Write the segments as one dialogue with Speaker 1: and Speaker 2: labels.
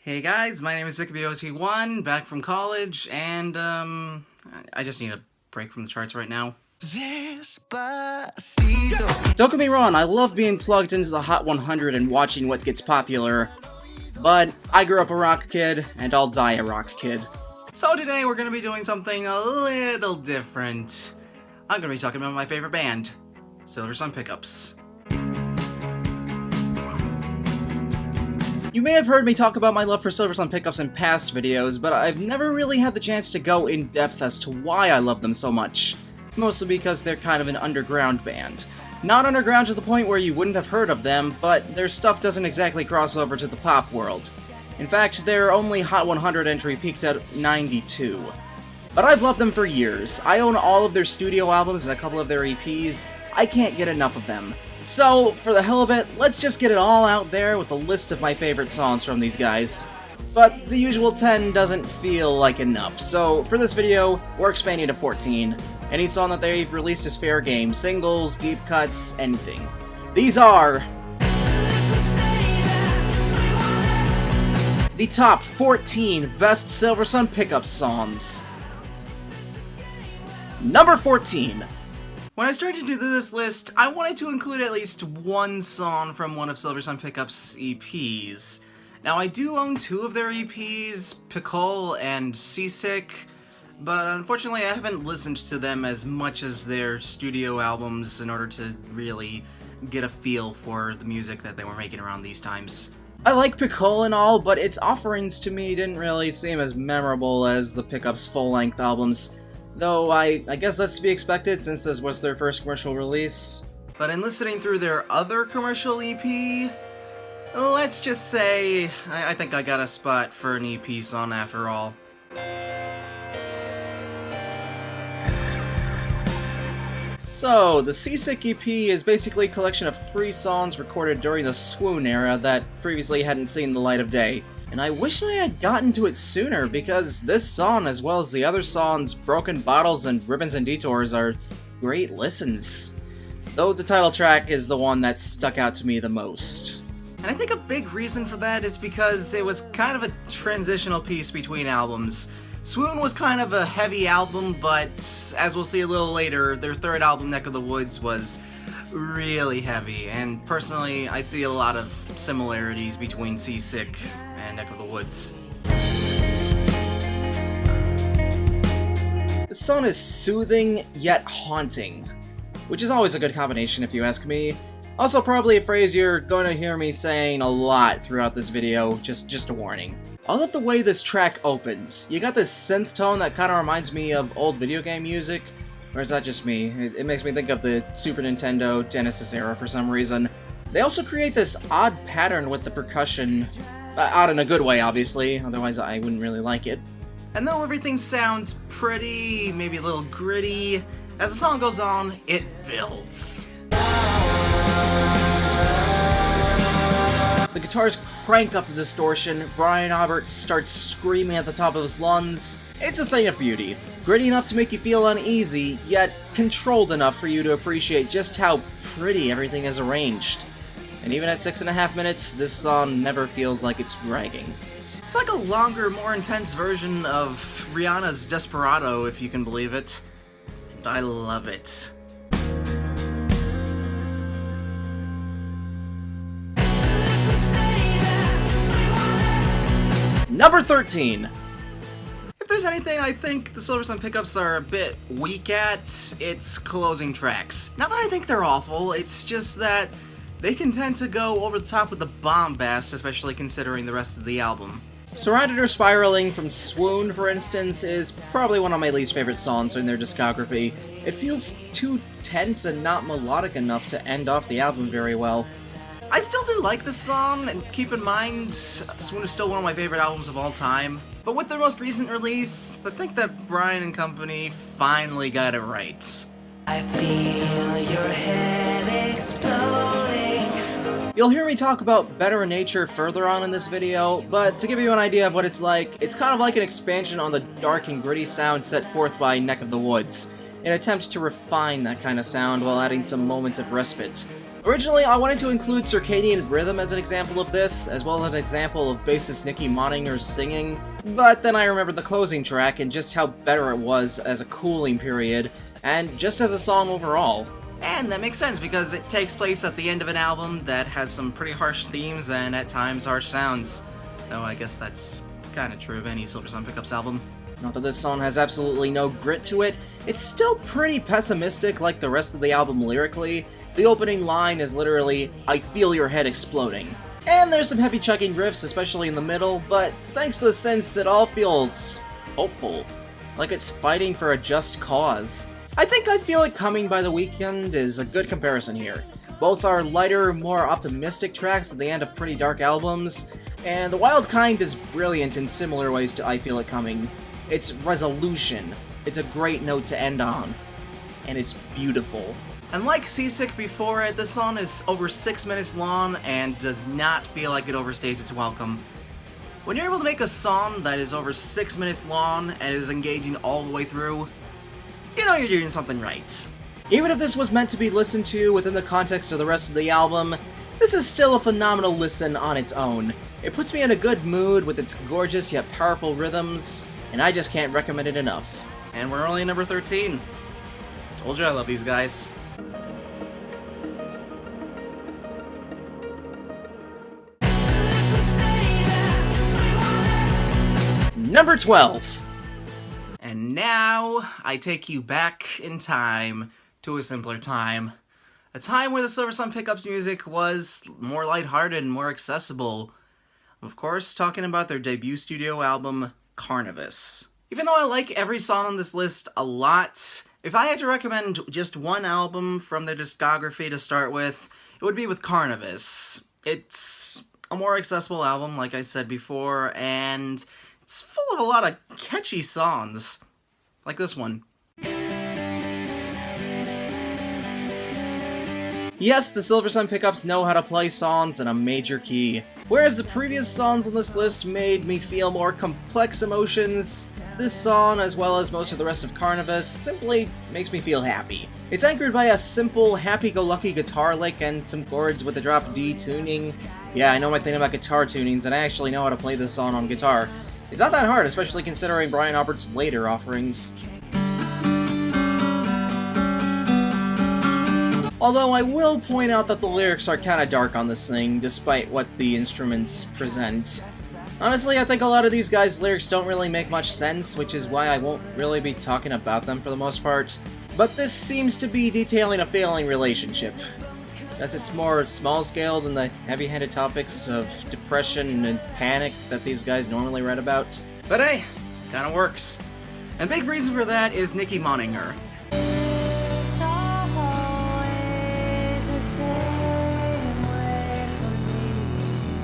Speaker 1: Hey guys, my name is ZikBot1, back from college, and I just need a break from the charts right now. Don't get me wrong, I love being plugged into the Hot 100 and watching what gets popular, but I grew up a rock kid, and I'll die a rock kid. So today we're gonna be doing something a little different. I'm gonna be talking about my favorite band, Silversun Pickups. You may have heard me talk about my love for Silversun Pickups in past videos, but I've never really had the chance to go in depth as to why I love them so much. Mostly because they're kind of an underground band. Not underground to the point where you wouldn't have heard of them, but their stuff doesn't exactly cross over to the pop world. In fact, their only Hot 100 entry peaked at 92. But I've loved them for years. I own all of their studio albums and a couple of their EPs. I can't get enough of them. So, for the hell of it, let's just get it all out there with a list of my favorite songs from these guys. But the usual 10 doesn't feel like enough, so for this video, we're expanding to 14. Any song that they've released is fair game, singles, deep cuts, anything. These are the top 14 best Silversun Pickups songs. Number 14. When I started to do this list, I wanted to include at least one song from one of Silversun Pickups' EPs. Now, I do own two of their EPs, Pickle and Seasick, but unfortunately I haven't listened to them as much as their studio albums in order to really get a feel for the music that they were making around these times. I like Pickle and all, but its offerings to me didn't really seem as memorable as the Pickups' full-length albums. Though I guess that's to be expected since this was their first commercial release. But in listening through their other commercial EP, let's just say I think I got a spot for an EP song after all. So, the Seasick EP is basically a collection of 3 songs recorded during the swoon era that previously hadn't seen the light of day. And I wish they had gotten to it sooner, because this song, as well as the other songs, Broken Bottles and Ribbons and Detours, are great listens. Though the title track is the one that stuck out to me the most. And I think a big reason for that is because it was kind of a transitional piece between albums. Swoon was kind of a heavy album, but as we'll see a little later, their third album, Neck of the Woods, was really heavy, and personally I see a lot of similarities between Seasick and Neck of the Woods. The song is soothing yet haunting, which is always a good combination if you ask me. Also probably a phrase you're going to hear me saying a lot throughout this video, just a warning. I love the way this track opens. You got this synth tone that kind of reminds me of old video game music. Or is that just me? It makes me think of the Super Nintendo Genesis era for some reason. They also create this odd pattern with the percussion. Odd in a good way, obviously, otherwise I wouldn't really like it. And though everything sounds pretty, maybe a little gritty, as the song goes on, it builds. The guitars crank up the distortion, Brian Albert starts screaming at the top of his lungs. It's a thing of beauty. Gritty enough to make you feel uneasy, yet controlled enough for you to appreciate just how pretty everything is arranged. And even at 6.5 minutes, this song never feels like it's dragging. It's like a longer, more intense version of Rihanna's Desperado, if you can believe it. And I love it. Number 13. If there's anything I think the Silversun Pickups are a bit weak at, it's closing tracks. Not that I think they're awful, it's just that they can tend to go over the top with the bombast, especially considering the rest of the album. Surrounded or Spiraling from Swoon, for instance, is probably one of my least favorite songs in their discography. It feels too tense and not melodic enough to end off the album very well. I still do like this song, and keep in mind, Swoon is still one of my favorite albums of all time. But with their most recent release, I think that Brian and company finally got it right. I feel your head exploding. You'll hear me talk about Better Nature further on in this video, but to give you an idea of what it's kind of like an expansion on the dark and gritty sound set forth by Neck of the Woods. It attempts to refine that kind of sound while adding some moments of respite. Originally, I wanted to include circadian rhythm as an example of this, as well as an example of bassist Nikki Moninger's singing, but then I remembered the closing track and just how better it was as a cooling period, and just as a song overall. And that makes sense because it takes place at the end of an album that has some pretty harsh themes and at times harsh sounds. Though I guess that's kinda true of any Silversun Pickups album. Not that this song has absolutely no grit to it, it's still pretty pessimistic like the rest of the album lyrically. The opening line is literally, "I feel your head exploding." And there's some heavy chugging riffs, especially in the middle, but thanks to the synths, it all feels hopeful. Like it's fighting for a just cause. I think I Feel It Coming by The Weeknd is a good comparison here. Both are lighter, more optimistic tracks at the end of pretty dark albums, and The Wild Kind is brilliant in similar ways to I Feel It Coming. It's resolution, it's a great note to end on, and it's beautiful. And like Seasick before it, this song is over 6 minutes long and does not feel like it overstays its welcome. When you're able to make a song that is over 6 minutes long and is engaging all the way through, you know you're doing something right. Even if this was meant to be listened to within the context of the rest of the album, this is still a phenomenal listen on its own. It puts me in a good mood with its gorgeous yet powerful rhythms, and I just can't recommend it enough. And we're only number 13. Told you I love these guys. Number 12. And now, I take you back in time to a simpler time. A time where the Silversun Pickups music was more lighthearted and more accessible. Of course, talking about their debut studio album, Carnivorous. Even though I like every song on this list a lot, if I had to recommend just one album from their discography to start with, it would be with Carnivorous. It's a more accessible album, like I said before, and it's full of a lot of catchy songs, like this one. Yes, the Silversun Pickups know how to play songs in a major key. Whereas the previous songs on this list made me feel more complex emotions, this song, as well as most of the rest of Carnivorous, simply makes me feel happy. It's anchored by a simple, happy-go-lucky guitar lick and some chords with a drop D tuning. Yeah, I know my thing about guitar tunings, and I actually know how to play this song on guitar. It's not that hard, especially considering Brian Aubert's later offerings. Although I will point out that the lyrics are kinda dark on this thing, despite what the instruments present. Honestly, I think a lot of these guys' lyrics don't really make much sense, which is why I won't really be talking about them for the most part. But this seems to be detailing a failing relationship, as it's more small-scale than the heavy-handed topics of depression and panic that these guys normally write about. But hey, kinda works. And a big reason for that is Nikki Moninger.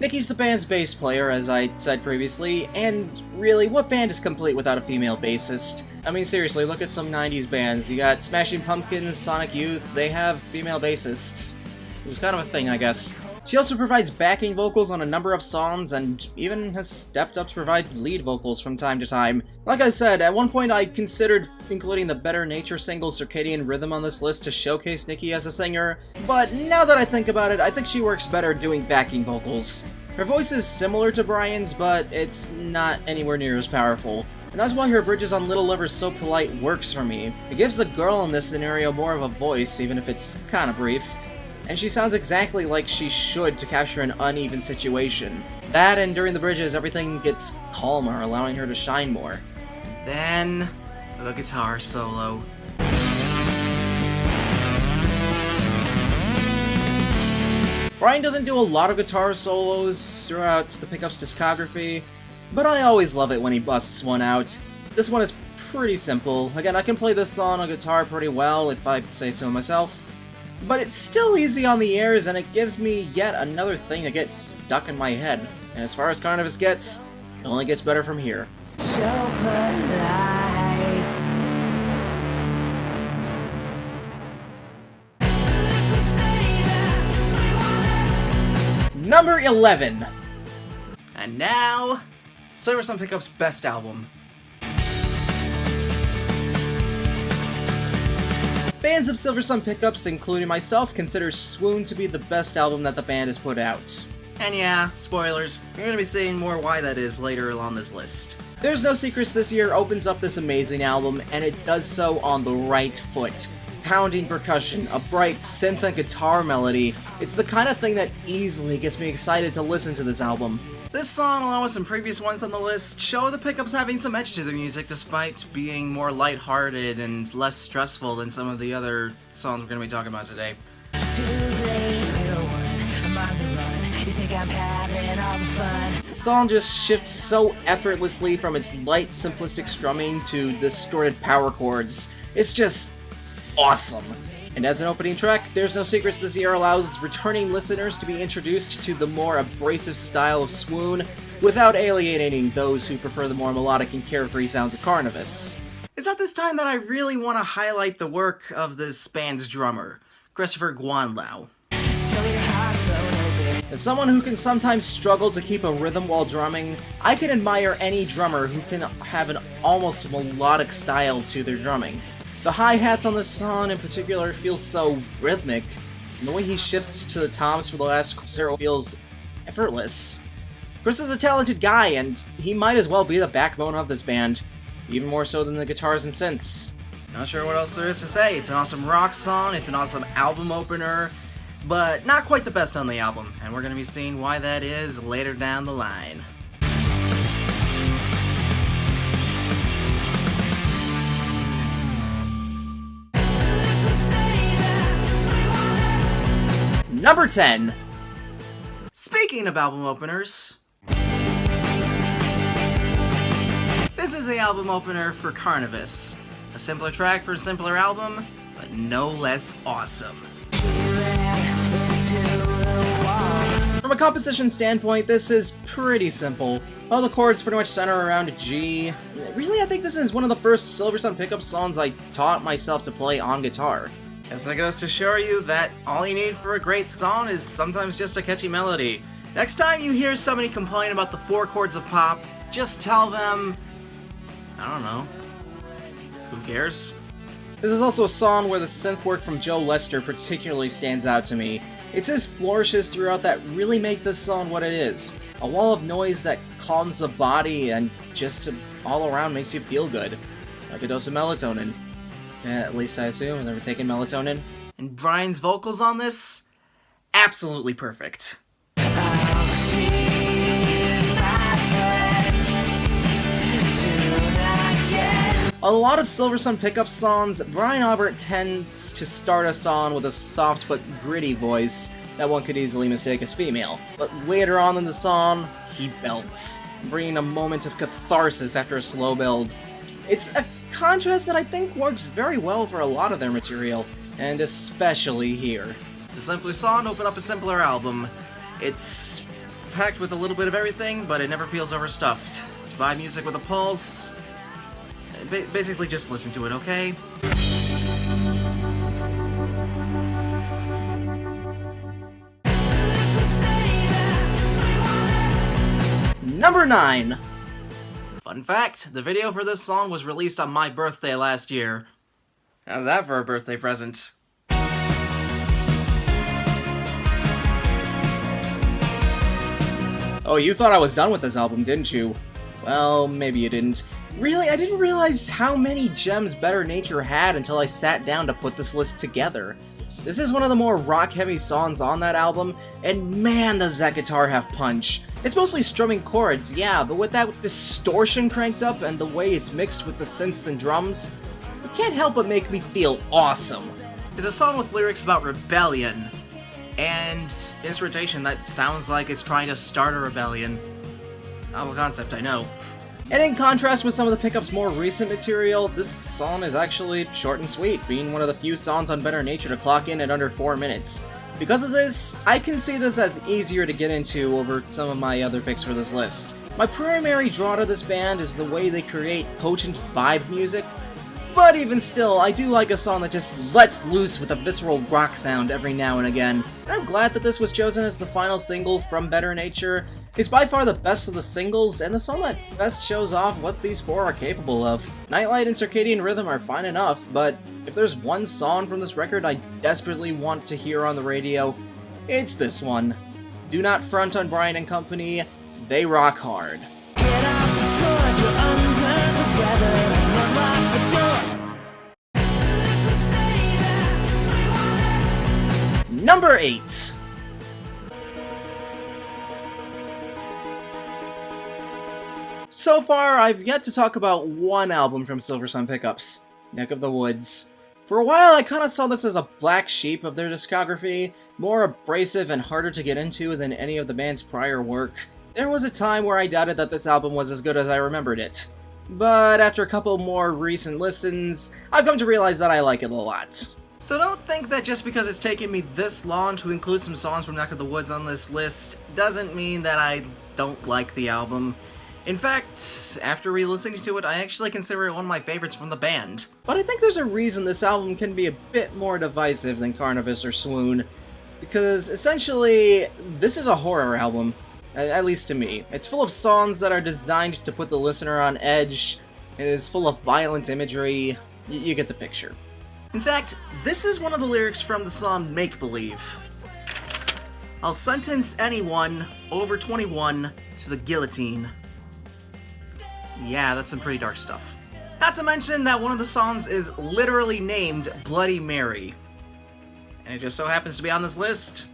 Speaker 1: Nikki's the band's bass player, as I said previously, and really, what band is complete without a female bassist? I mean, seriously, look at some 90s bands. You got Smashing Pumpkins, Sonic Youth, they have female bassists. It was kind of a thing, I guess. She also provides backing vocals on a number of songs, and even has stepped up to provide lead vocals from time to time. Like I said, at one point I considered including the Better Nature single Circadian Rhythm on this list to showcase Nikki as a singer, but now that I think about it, I think she works better doing backing vocals. Her voice is similar to Brian's, but it's not anywhere near as powerful. And that's why her bridges on Little Lover's So Polite works for me. It gives the girl in this scenario more of a voice, even if it's kinda brief. And she sounds exactly like she should to capture an uneven situation. That, and during the bridges, everything gets calmer, allowing her to shine more. Then, the guitar solo. Brian doesn't do a lot of guitar solos throughout the Pickups discography, but I always love it when he busts one out. This one is pretty simple. Again, I can play this song on guitar pretty well, if I say so myself. But it's still easy on the ears, and it gives me yet another thing that gets stuck in my head. And as far as Carnivorous gets, it only gets better from here. Number 11! And now, Silversun Pickups' best album. Fans of Silversun pickups, including myself, consider Swoon to be the best album that the band has put out. And yeah, spoilers, you're gonna be seeing more why that is later along this list. There's No Secrets this year opens up this amazing album, and it does so on the right foot. Pounding percussion, a bright synth and guitar melody, it's the kind of thing that easily gets me excited to listen to this album. This song, along with some previous ones on the list, show the pickups having some edge to their music despite being more lighthearted and less stressful than some of the other songs we're going to be talking about today. The song just shifts so effortlessly from its light, simplistic strumming to distorted power chords. It's just awesome. And as an opening track, There's No Secrets this year allows returning listeners to be introduced to the more abrasive style of Swoon without alienating those who prefer the more melodic and carefree sounds of Carnivus. It's at this time that I really want to highlight the work of this band's drummer, Christopher Guanlau. As someone who can sometimes struggle to keep a rhythm while drumming, I can admire any drummer who can have an almost melodic style to their drumming. The hi-hats on this song in particular feel so rhythmic, and the way he shifts to the toms for the last zero feels effortless. Chris is a talented guy, and he might as well be the backbone of this band, even more so than the guitars and synths. Not sure what else there is to say. It's an awesome rock song, it's an awesome album opener, but not quite the best on the album, and we're going to be seeing why that is later down the line. Number 10. Speaking of album openers, this is the album opener for Carnivus. A simpler track for a simpler album, but no less awesome. From a composition standpoint, this is pretty simple. All the chords pretty much center around G. Really, I think this is one of the first Silversun pickup songs I taught myself to play on guitar. Guess that goes to show you that all you need for a great song is sometimes just a catchy melody. Next time you hear somebody complain about the 4 chords of pop, just tell them, I don't know, who cares? This is also a song where the synth work from Joe Lester particularly stands out to me. It's his flourishes throughout that really make this song what it is. A wall of noise that calms the body and just all around makes you feel good. Like a dose of melatonin. At least I assume, I've never taken melatonin. And Brian's vocals on this? Absolutely perfect. A lot of Silversun pickup songs, Brian Aubert tends to start us on with a soft but gritty voice that one could easily mistake as female. But later on in the song, he belts, bringing a moment of catharsis after a slow build. It's a contrast that I think works very well for a lot of their material, and especially here. It's a simpler song to open up a simpler album. It's packed with a little bit of everything, but it never feels overstuffed. It's vibe music with a pulse. Basically just listen to it, okay? Number 9. Fun fact, the video for this song was released on my birthday last year. How's that for a birthday present? Oh, you thought I was done with this album, didn't you? Well, maybe you didn't. Really, I didn't realize how many gems Better Nature had until I sat down to put this list together. This is one of the more rock-heavy songs on that album, and man, does that guitar have punch. It's mostly strumming chords, yeah, but with that distortion cranked up and the way it's mixed with the synths and drums, it can't help but make me feel awesome. It's a song with lyrics about rebellion, and instrumentation that sounds like it's trying to start a rebellion. Novel concept, I know. And in contrast with some of the pickup's more recent material, this song is actually short and sweet, being one of the few songs on Better Nature to clock in at under 4 minutes. Because of this, I can see this as easier to get into over some of my other picks for this list. My primary draw to this band is the way they create potent vibe music, but even still, I do like a song that just lets loose with a visceral rock sound every now and again. And I'm glad that this was chosen as the final single from Better Nature. It's by far the best of the singles, and the song that best shows off what these 4 are capable of. Nightlight and Circadian Rhythm are fine enough, but If there's one song from this record I desperately want to hear on the radio, it's this one. Do not front on Brian and Company, they rock hard.
Speaker 2: Get out the floor if you're under the weather and unlock the door. If we say that we want it.
Speaker 1: Number 8. So far, I've yet to talk about one album from Silversun Pickups, Neck of the Woods. For a while, I kinda saw this as a black sheep of their discography, more abrasive and harder to get into than any of the band's prior work. There was a time where I doubted that this album was as good as I remembered it. But after a couple more recent listens, I've come to realize that I like it a lot. So don't think that just because it's taken me this long to include some songs from Neck of the Woods on this list doesn't mean that I don't like the album. In fact, after re-listening to it, I actually consider it one of my favorites from the band. But I think there's a reason this album can be a bit more divisive than Carnivorous or Swoon, because essentially, this is a horror album, at least to me. It's full of songs that are designed to put the listener on edge, it is full of violent imagery, you get the picture. In fact, this is one of the lyrics from the song Make Believe. I'll sentence anyone over 21 to the guillotine. Yeah, that's some pretty dark stuff. Not to mention that one of the songs is literally named Bloody Mary. And it just so happens to be on this list.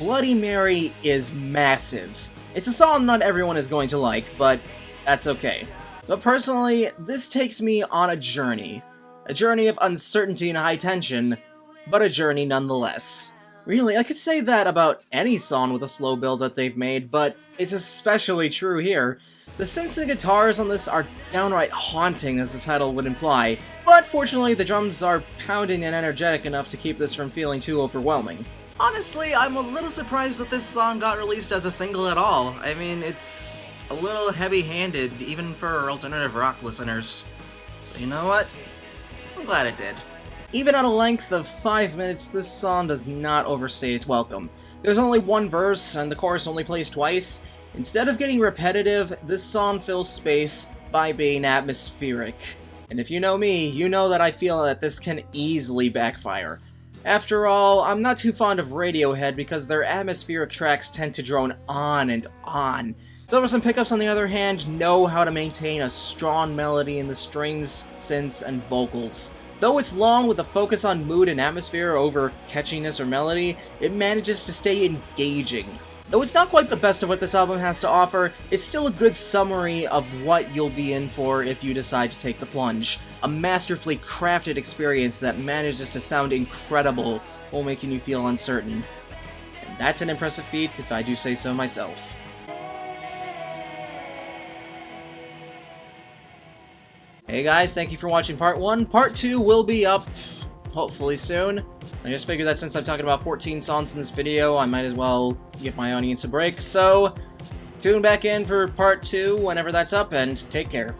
Speaker 1: Bloody Mary is massive. It's a song not everyone is going to like, but that's okay. But personally, this takes me on a journey. A journey of uncertainty and high tension, but a journey nonetheless. Really, I could say that about any song with a slow build that they've made, but it's especially true here. The synths and guitars on this are downright haunting, as the title would imply, but fortunately the drums are pounding and energetic enough to keep this from feeling too overwhelming. Honestly, I'm a little surprised that this song got released as a single at all. I mean, it's a little heavy-handed, even for alternative rock listeners. But you know what? I'm glad it did. Even at a length of 5 minutes, this song does not overstay its welcome. There's only one verse, and the chorus only plays twice. Instead of getting repetitive, this song fills space by being atmospheric. And if you know me, you know that I feel that this can easily backfire. After all, I'm not too fond of Radiohead because their atmospheric tracks tend to drone on and on. Silversun Pickups, on the other hand, know how to maintain a strong melody in the strings, synths, and vocals. Though it's long with a focus on mood and atmosphere over catchiness or melody, it manages to stay engaging. Though it's not quite the best of what this album has to offer, it's still a good summary of what you'll be in for if you decide to take the plunge. A masterfully crafted experience that manages to sound incredible while making you feel uncertain. And that's an impressive feat if I do say so myself. Hey guys, thank you for watching part 1. Part 2 will be up, hopefully soon. I just figured that since I'm talking about 14 songs in this video, I might as well give my audience a break. So, tune back in for part 2 whenever that's up, and take care.